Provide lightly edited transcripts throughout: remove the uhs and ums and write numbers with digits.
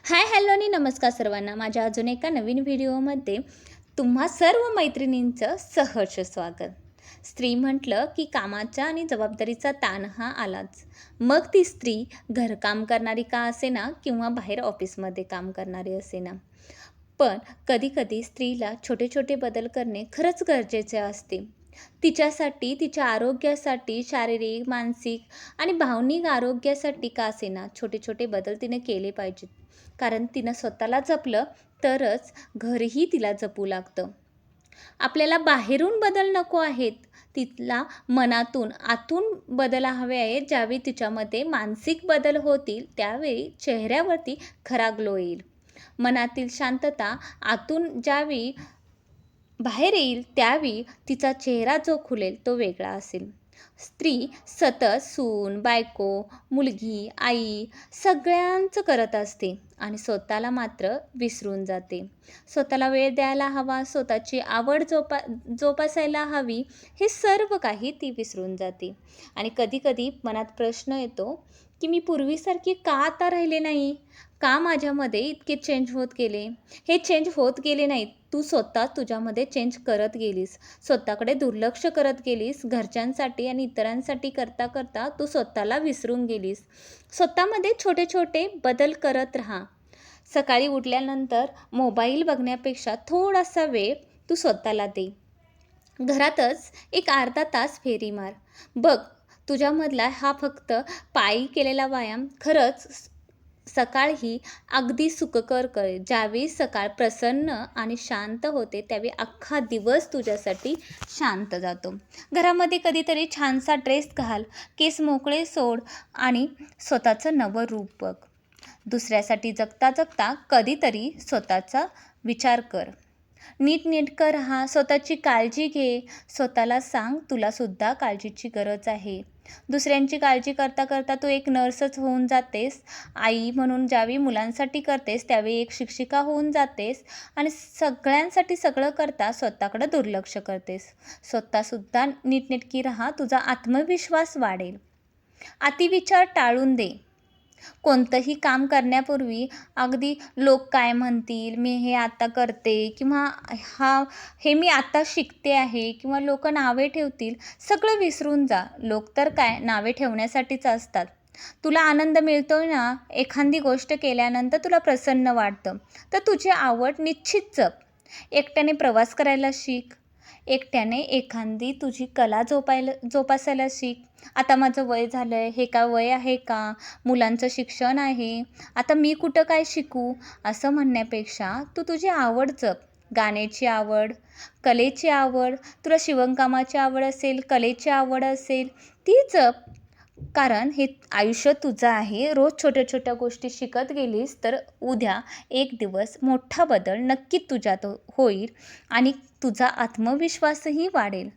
Hi hello आणि नमस्कार सर्वांना. माझ्या अजून एका नवीन व्हिडिओमध्ये तुम्हा सर्व मैत्रिणींचं सहर्ष स्वागत. स्त्री म्हटलं की कामाचा आणि जबाबदारीचा ताण हा आलाच. मग ती स्त्री घरकाम करणारी का असेना किंवा बाहेर ऑफिसमध्ये काम करणारी असेना, पण कधीकधी स्त्रीला छोटे छोटे बदल करणे खरंच गरजेचे असते. तिच्यासाठी, तिच्या आरोग्यासाठी, शारीरिक, मानसिक आणि भावनिक आरोग्यासाठी का असेना छोटे छोटे बदल तिने केले पाहिजेत. कारण तिनं स्वतःला जपलं तरच घरही तिला जपू लागतं. आपल्याला बाहेरून बदल नको आहेत, तिला मनातून, आतून बदल हवे आहेत. ज्यावेळी तिच्यामध्ये मानसिक बदल होतील त्यावेळी चेहऱ्यावरती खरा ग्लो येईल. मनातील शांतता आतून ज्यावेळी बाहेर येईल त्यावेळी तिचा चेहरा जो खुलेल तो वेगळा असेल. स्त्री सतत सून, बायको, मुलगी, आई सगळ्यांचं करत असते आणि स्वतःला मात्र विसरून जाते. स्वतःला वेळ द्यायला हवा, स्वतःची आवड जोपासायला हवी, हे सर्व काही ती विसरून जाते. आणि कधीकधी मनात प्रश्न येतो की मी पूर्वीसारखी का आता राहिले नाही? का माझ्यामध्ये इतके चेंज होत गेले? हे चेंज होत गेले नाहीत, तू स्वतः तुझ्यामध्ये चेंज करत गेलीस. स्वतःकडे दुर्लक्ष करत गेलीस. घरच्यांसाठी आणि इतरांसाठी करता करता तू स्वतःला विसरून गेलीस. स्वतःमध्ये छोटे छोटे बदल करत राहा. सकाळी उठल्यानंतर मोबाईल बघण्यापेक्षा थोडासा वेळ तू स्वतःला दे. घरातच एक अर्धा तास फेरी मार. बघ, तुझ्यामधला हा फक्त पायी केलेला व्यायाम खरंच सकाळ ही अगदी सुखकर करेल. ज्यावेळी सकाळ प्रसन्न आणि शांत होते त्यावेळी अख्खा दिवस तुझ्यासाठी शांत जातो. घरामध्ये कधीतरी छानसा ड्रेस घाल, केस मोकळे सोड आणि स्वतःचं नवं रूप बघ. दुसऱ्यासाठी जगता जगता कधीतरी स्वतःचा विचार कर. नीटनेटकं राहा, स्वतःची काळजी घे. स्वतःला सांग तुलासुद्धा काळजीची गरज आहे. दुसऱ्यांची काळजी करता करता तू एक नर्सच होऊन जातेस. आई म्हणून ज्यावेळी मुलांसाठी करतेस त्यावेळी एक शिक्षिका होऊन जातेस आणि सगळ्यांसाठी सगळं करता स्वतःकडे दुर्लक्ष करतेस. स्वतःसुद्धा नीटनेटकी राहा, तुझा आत्मविश्वास वाढेल. अतिविचार टाळून दे. कोणतंही काम करण्यापूर्वी अगदी लोक काय म्हणतील, मी हे आता करते किंवा हे मी आता शिकते आहे किंवा लोक नावे ठेवतील, सगळं विसरून जा. लोक तर काय नावे ठेवण्यासाठीच असतात. तुला आनंद मिळतोय ना, एखादी गोष्ट केल्यानंतर तुला प्रसन्न वाटतं, तर तुझी आवड निश्चित जप. एकट्याने प्रवास करायला शिक. एकट्याने एखादी तुझी कला जोपासायला शिक. आता माझं वय झालं आहे, हे का वय आहे का? मुलांचं शिक्षण आहे, आता मी कुठं काय शिकू? असं म्हणण्यापेक्षा तू तुझी आवड जप. गाण्याची आवड, कलेची आवड, तुला शिवणकामाची आवड असेल, कलेची आवड असेल, ती जप. कारण हे आयुष्य तुझं आहे. रोज छोट्या छोट्या गोष्टी शिकत गेलीस तर उद्या एक दिवस मोठा बदल नक्कीच तुझ्यात होईल आणि तुझा आत्मविश्वासही वाढेल.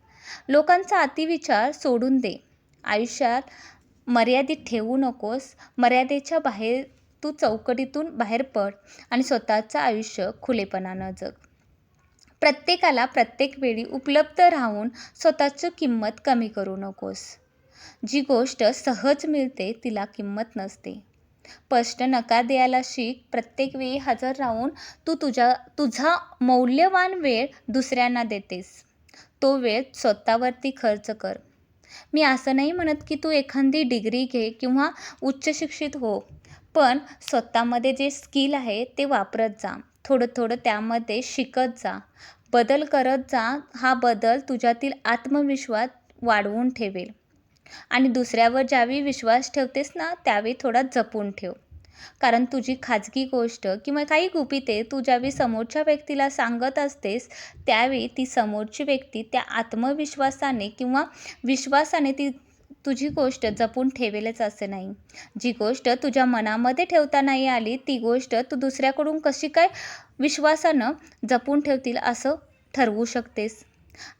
लोकांचा अतिविचार सोडून दे. आयुष्यात मर्यादित ठेवू नकोस. मर्यादेच्या बाहेर तू चौकटीतून बाहेर पड आणि स्वतःचं आयुष्य खुलेपणानं जग. प्रत्येकाला प्रत्येक वेळी उपलब्ध राहून स्वतःची किंमत कमी करू नकोस. जी गोष्ट सहज मिळते तिला किंमत नसते. स्पष्ट नकार द्यायला शिक. प्रत्येक वेळी हजर राहून तू तुझा मौल्यवान वेळ दुसऱ्यांना देतेस. तो वेळ स्वतःवरती खर्च कर. मी असं नाही म्हणत की तू एखादी डिग्री घे किंवा उच्च शिक्षित हो, पण स्वतःमध्ये जे स्किल आहे ते वापरत जा. थोडं थोडं त्यामध्ये शिकत जा, बदल करत जा. हा बदल तुझ्यातील आत्मविश्वास वाढवून ठेवेल. आणि दुसऱ्यावर ज्यावेळी विश्वास ठेवतेस ना त्यावेळी थोडा जपून ठेव. कारण तुझी खाजगी गोष्ट किंवा काही गुपिते तू ज्यावेळी समोरच्या व्यक्तीला सांगत असतेस त्यावेळी ती समोरची व्यक्ती त्या आत्मविश्वासाने किंवा विश्वासाने ती तुझी गोष्ट जपून ठेवेलच असं नाही. जी गोष्ट तुझ्या मनामध्ये ठेवता नाही आली ती गोष्ट तू दुसऱ्याकडून कशी काय विश्वासानं जपून ठेवतील असं ठरवू शकतेस.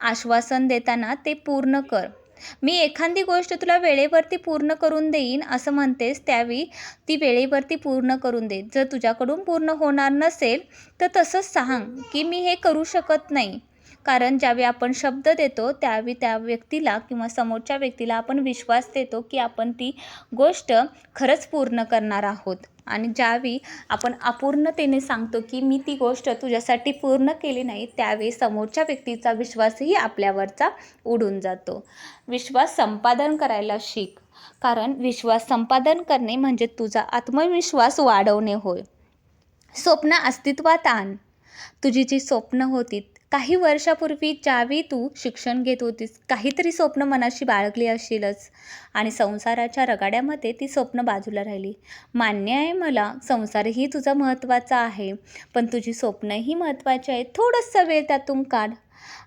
आश्वासन देताना ते पूर्ण कर. मी एखादी गोष्ट तुला वेळेवरती पूर्ण करून देईन असं म्हणतेस त्यावेळी ती वेळेवरती पूर्ण करून दे. जर तुझ्याकडून पूर्ण होणार नसेल तर तसंच सांग की मी हे करू शकत नाही. कारण ज्यावेळी आपण शब्द देतो त्यावेळी त्या व्यक्तीला किंवा समोरच्या व्यक्तीला आपण विश्वास देतो की आपण ती गोष्ट खरंच पूर्ण करणार आहोत. आणि ज्यावेळी आपण अपूर्णतेने सांगतो की मी ती गोष्ट तुझ्यासाठी पूर्ण केली नाही, त्यावेळी समोरच्या व्यक्तीचा विश्वासही आपल्यावरचा उडून जातो. विश्वास संपादन करायला शिक, कारण विश्वास संपादन करणे म्हणजे तुझा आत्मविश्वास वाढवणे होय. स्वप्न अस्तित्वात आण. तुझी जी स्वप्न होती काही वर्षापूर्वी ज्यावेळी तू शिक्षण घेत होतीस, काहीतरी स्वप्न मनाशी बाळगली असशीलच आणि संसाराच्या रगाड्यामध्ये ती स्वप्न बाजूला राहिली. मान्य आहे मला, संसारही तुझा महत्त्वाचा आहे, पण तुझी स्वप्नही महत्त्वाची आहेत. थोडासा वेळ त्यातून काढ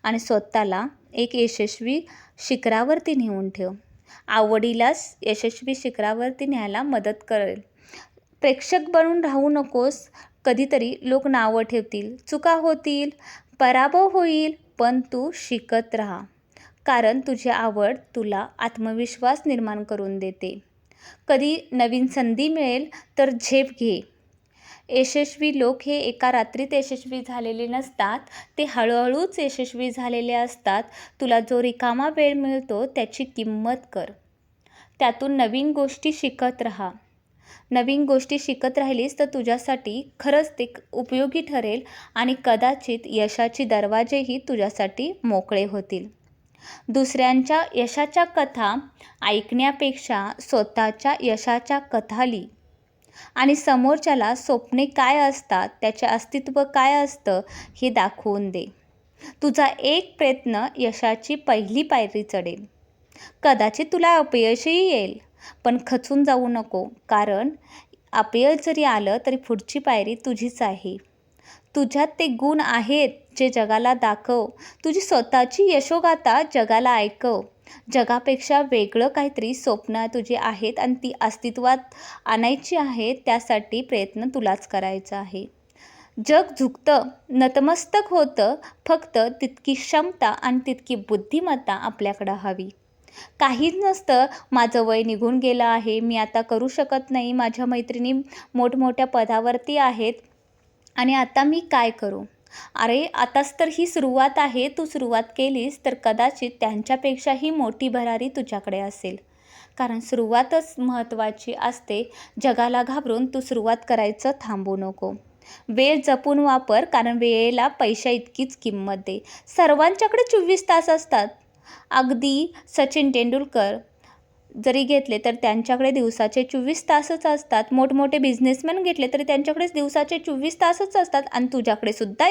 आणि स्वतःला एक यशस्वी शिखरावरती नेऊन ठेव. आवडीलाच यशस्वी शिखरावरती न्यायला मदत करेल. प्रेक्षक बनून राहू नकोस. कधीतरी लोक नावं ठेवतील, चुका होतील, पराभव होईल, पण तू शिकत राहा, कारण तुझी आवड तुला आत्मविश्वास निर्माण करून देते. कधी नवीन संधी मिळेल तर झेप घे. यशस्वी लोक हे एका रात्रीत यशस्वी झालेले नसतात, ते हळूहळूच यशस्वी झालेले असतात. तुला जो रिकामा वेळ मिळतो त्याची किंमत कर. त्यातून नवीन गोष्टी शिकत राहा. नवीन गोष्टी शिकत राहिलीस तर तुझ्यासाठी खरंच ते उपयोगी ठरेल आणि कदाचित यशाचे दरवाजेही तुझ्यासाठी मोकळे होतील. दुसऱ्यांच्या यशाच्या कथा ऐकण्यापेक्षा स्वतःच्या यशाच्या कथा लिही आणि समोरच्याला स्वप्ने काय असतात, त्याचे अस्तित्व काय असतं हे दाखवून दे. तुझा एक प्रयत्न यशाची पहिली पायरी चढेल. कदाचित तुला अपयशही येईल, पण खचून जाऊ नको, कारण अपयश जरी आलं तरी पुढची पायरी तुझीच आहे. तुझ्यात ते गुण आहेत जे जगाला दाखव. तुझी स्वतःची यशोगाथा जगाला ऐकव. जगापेक्षा वेगळं काहीतरी स्वप्न तुझी आहेत आणि ती अस्तित्वात आणायची आहेत. त्यासाठी प्रयत्न तुलाच करायचा आहे. जग झुकतं, नतमस्तक होतं, फक्त तितकी क्षमता आणि तितकी बुद्धिमत्ता आपल्याकडं हवी. काहीच नसतं, माझं वय निघून गेलं आहे, मी आता करू शकत नाही, माझ्या मैत्रिणी मोठमोठ्या पदावरती आहेत आणि आता मी काय करू. अरे आताच तर ही सुरुवात आहे. तू सुरुवात केलीस तर कदाचित त्यांच्यापेक्षाही मोठी भरारी तुझ्याकडे असेल, कारण सुरुवातच महत्त्वाची असते. जगाला घाबरून तू सुरुवात करायचं थांबू नको. वेळ जपून वापर, कारण वेळेला पैशा इतकीच किंमत दे. सर्वांच्याकडे 24 तास असतात. अगदी सचिन तेंडुलकर जरी घेतले तर त्यांच्याकडे दिवसाचे 24 तासच असतात. मोठमोठे बिझनेसमॅन घेतले तरी त्यांच्याकडे दिवसाचे 24 तासच असतात आणि तुझ्याकडे सुद्धा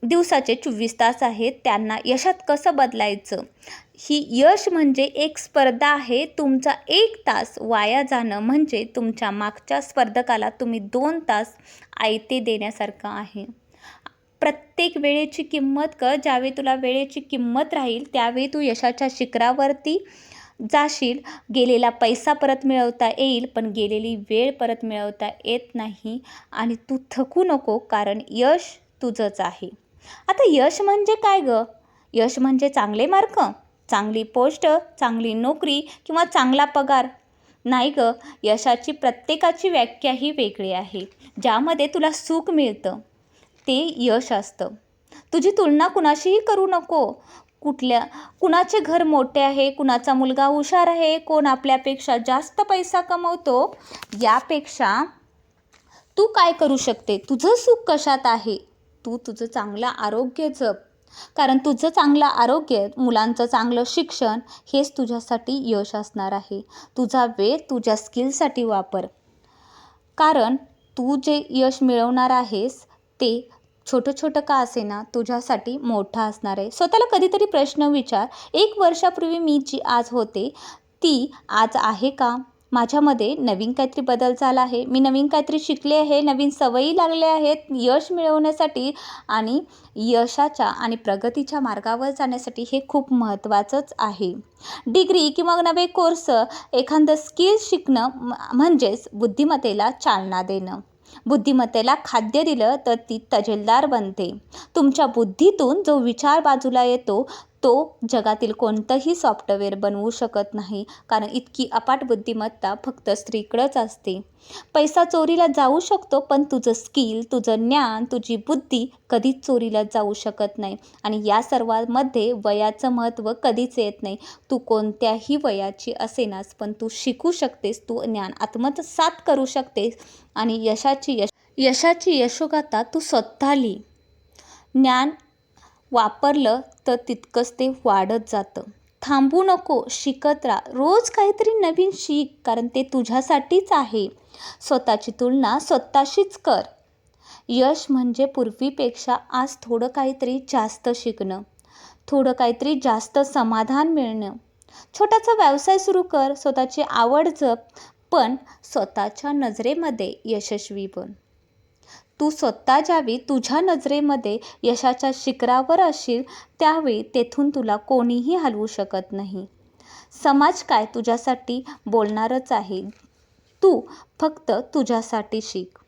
दिवसाचे 24 तास आहेत. त्यांना यशात कसं बदलायचं, ही यश म्हणजे एक स्पर्धा आहे. तुमचा 1 तास वाया जाणं म्हणजे तुमच्या मागच्या स्पर्धकाला तुम्ही 2 तास आयते देण्यासारखं आहे. प्रत्येक वेळेची किंमत कर. ज्यावेळी तुला वेळेची किंमत राहील त्यावेळी तू यशाच्या शिखरावरती जाशील. गेलेला पैसा परत मिळवता येईल, पण गेलेली वेळ परत मिळवता येत नाही. आणि तू थकू नको, कारण यश तुझंच आहे. आता यश म्हणजे काय गं? यश म्हणजे चांगले मार्क, चांगली पोस्ट, चांगली नोकरी किंवा चांगला पगार नाही गं. यशाची प्रत्येकाची व्याख्या ही वेगळी आहे. ज्यामध्ये तुला सुख मिळतं ते यश असतं. तुझी तुलना कुणाशीही करू नको. कुणाचे घर मोठे आहे, कुणाचा मुलगा हुशार आहे, कोण आपल्यापेक्षा जास्त पैसा कमवतो, यापेक्षा तू काय करू शकते, तुझं सुख कशात आहे. तू तुझं चांगलं आरोग्य जप, कारण तुझं चांगलं आरोग्य, मुलांचं चांगलं शिक्षण हेच तुझ्यासाठी यश असणार आहे. तुझा वेळ तुझ्या स्किलसाठी वापर, कारण तू जे यश मिळवणार आहेस ते छोटं का असेना तुझ्यासाठी मोठा असणार आहे. स्वतःला कधीतरी प्रश्न विचार, 1 वर्षापूर्वी मी जी आज होते ती आज आहे का? माझ्यामध्ये नवीन काहीतरी बदल झाला आहे, मी नवीन काहीतरी शिकले आहे, नवीन सवयी लागल्या आहेत यश मिळवण्यासाठी. आणि यशाच्या आणि प्रगतीच्या मार्गावर जाण्यासाठी हे खूप महत्त्वाचंच आहे. डिग्री किंवा नवे कोर्स, एखादं स्किल शिकणं म्हणजेच बुद्धिमत्तेला चालना देणं. बुद्धिमत्तेला खाद्य दिलं तर ती तजेलदार बनते. तुमच्या बुद्धीतून जो विचार बाजूला येतो तो जगातील कोणतंही सॉफ्टवेअर बनवू शकत नाही, कारण इतकी अफाट बुद्धिमत्ता फक्त स्त्रीकडेच असते. पैसा चोरीला जाऊ शकतो, पण तुझं स्किल, तुझं ज्ञान, तुझी बुद्धी कधीच चोरीला जाऊ शकत नाही. आणि या सर्वांमध्ये वयाचं महत्त्व कधीच येत नाही. तू कोणत्याही वयाची असेनास, पण तू शिकू शकतेस, तू ज्ञान आत्मसात करू शकतेस आणि यशाची यशोगाथा तू स्वतः लिही. ज्ञान वापरलं तर तितकंच ते वाढत जातं. थांबू नको, शिकत राहा. रोज काहीतरी नवीन शिक, कारण ते तुझ्यासाठीच आहे. स्वतःची तुलना स्वतःशीच कर. यश म्हणजे पूर्वीपेक्षा आज थोडं काहीतरी जास्त शिकणं, थोडं काहीतरी जास्त समाधान मिळणं. छोटासा व्यवसाय सुरू कर, स्वतःची आवड जप, पण स्वतःच्या नजरेमध्ये यशस्वी बन. तू स्वतः ज्यावेळी तुझ्या नजरेमध्ये यशाच्या शिखरावर असशील, त्यावेळी तेथून तुला कोणीही हलवू शकत नाही. समाज काय तुझ्यासाठी बोलणारच आहे. तू फक्त तुझ्यासाठी शिक.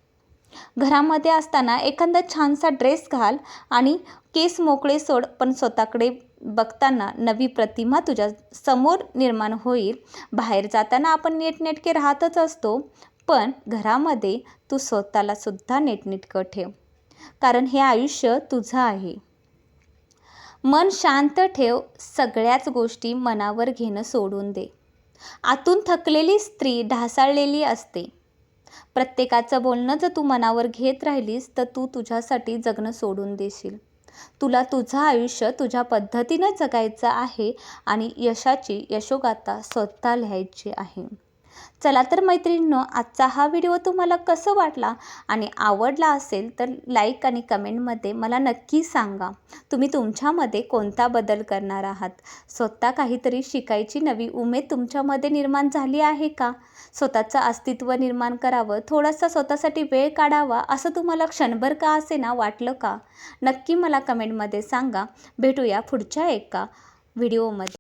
घरामध्ये असताना एखादा छानसा ड्रेस घाल आणि केस मोकळे सोड, पण स्वतःकडे बघताना नवी प्रतिमा तुझ्या समोर निर्माण होईल. बाहेर जाताना आपण नीटनेटके राहतच असतो, पण घरामध्ये तू स्वतःला सुद्धा नीटनेटकं ठेव, कारण हे आयुष्य तुझं आहे. मन शांत ठेव. सगळ्याच गोष्टी मनावर घेणं सोडून दे. आतून थकलेली स्त्री ढासळलेली असते. प्रत्येकाचं बोलणं जर तू मनावर घेत राहिलीस, तर तू तुझ्यासाठी जगणं सोडून देशील. तुला तुझं आयुष्य तुझ्या पद्धतीनं जगायचं आहे आणि यशाची यशोगाथा स्वतः लिहायची आहे. चला तर मैत्रिणींनो, आजचा हा व्हिडिओ तुम्हाला कसं वाटला आणि आवडला असेल तर लाईक आणि कमेंटमध्ये मला नक्की सांगा. तुम्ही तुमच्यामध्ये कोणता बदल करणार आहात? स्वतः काहीतरी शिकायची नवी उमेद तुमच्यामध्ये निर्माण झाली आहे का? स्वतःचं अस्तित्व निर्माण करावं, थोडासा स्वतःसाठी वेळ काढावा, असं तुम्हाला क्षणभर का असेना वाटलं का? नक्की मला कमेंटमध्ये सांगा. भेटूया पुढच्या एका व्हिडिओमध्ये.